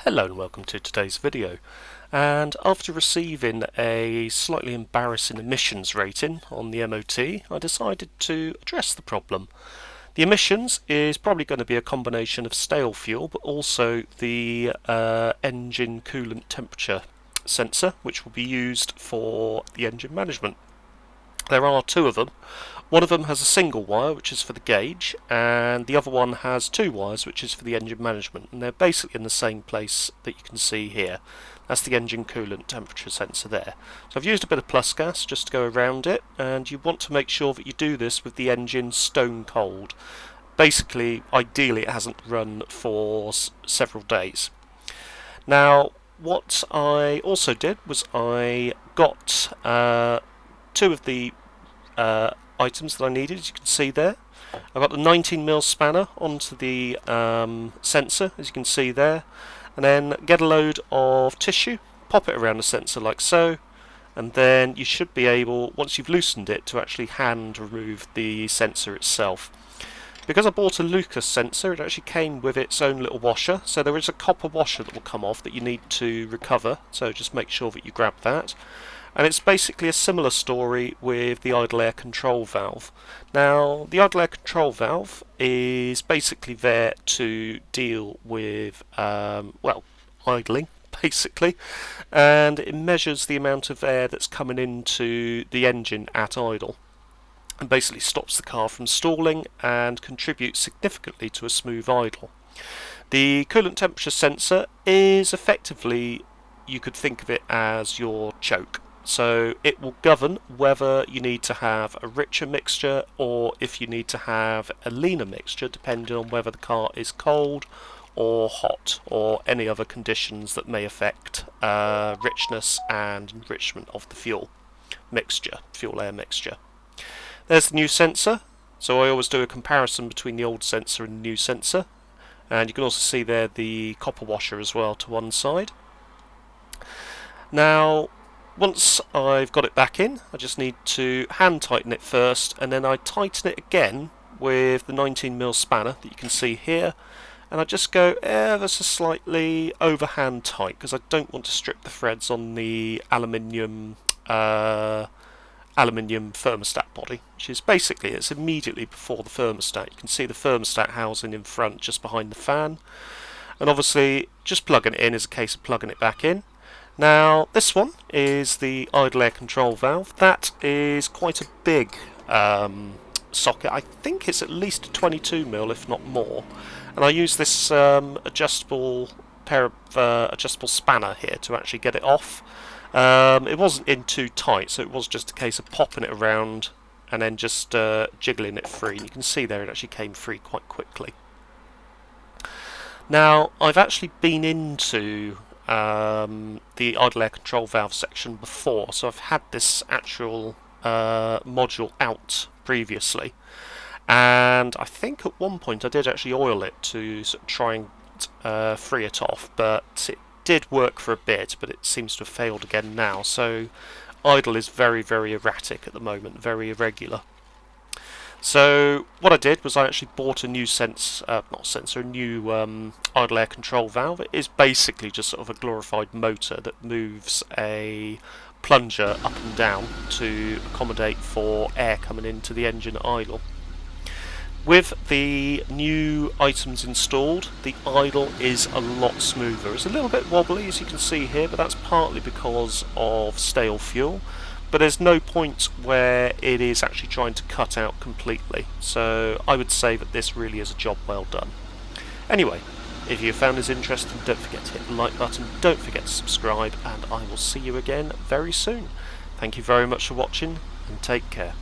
Hello and welcome to today's video. And after receiving a slightly embarrassing emissions rating on the MOT, I decided to address the problem. The emissions is probably going to be a combination of stale fuel, but also the engine coolant temperature sensor, which will be used for the engine management. There are two of them. One of them has a single wire, which is for the gauge, and the other one has two wires, which is for the engine management, and they're basically in the same place that you can see here. That's the engine coolant temperature sensor there. So I've used a bit of plus gas just to go around it, and you want to make sure that you do this with the engine stone cold. Basically, ideally it hasn't run for several days. Now, what I also did was I got two of the items that I needed, as you can see there. I got the 19mm spanner onto the sensor, as you can see there, and then get a load of tissue, pop it around the sensor like so, and then you should be able, once you've loosened it, to actually hand remove the sensor itself. Because I bought a Lucas sensor, it actually came with its own little washer, so there is a copper washer that will come off that you need to recover, so just make sure that you grab that. And it's basically a similar story with the idle air control valve. Now, the idle air control valve is basically there to deal with, idling, basically, and it measures the amount of air that's coming into the engine at idle, and basically stops the car from stalling and contributes significantly to a smooth idle. The coolant temperature sensor is effectively, you could think of it as your choke. So it will govern whether you need to have a richer mixture or if you need to have a leaner mixture, depending on whether the car is cold or hot or any other conditions that may affect richness and enrichment of the fuel air mixture. There's the new sensor, so I always do a comparison between the old sensor and the new sensor, and you can also see there the copper washer as well to one side. Now, once I've got it back in, I just need to hand tighten it first, and then I tighten it again with the 19mm spanner that you can see here, and I just go ever so slightly overhand tight because I don't want to strip the threads on the aluminium thermostat body, which is basically, it's immediately before the thermostat. You can see the thermostat housing in front just behind the fan, and obviously just plugging it in is a case of plugging it back in. Now, this one is the idle air control valve. That is quite a big socket. I think it's at least a 22mm, if not more. And I use this adjustable spanner here to actually get it off. It wasn't in too tight, so it was just a case of popping it around and then just jiggling it free. And you can see there it actually came free quite quickly. Now, I've actually been into the idle air control valve section before, so I've had this actual module out previously, and I think at one point I did actually oil it to sort of try and free it off, but it did work for a bit, but it seems to have failed again now. So idle is very, very erratic at the moment, very irregular. So what I did was I actually bought a new a new idle air control valve. It is basically just sort of a glorified motor that moves a plunger up and down to accommodate for air coming into the engine at idle. With the new items installed, the idle is a lot smoother. It's a little bit wobbly, as you can see here, but that's partly because of stale fuel. But there's no point where it is actually trying to cut out completely. So I would say that this really is a job well done. Anyway, if you found this interesting, don't forget to hit the like button, don't forget to subscribe, and I will see you again very soon. Thank you very much for watching, and take care.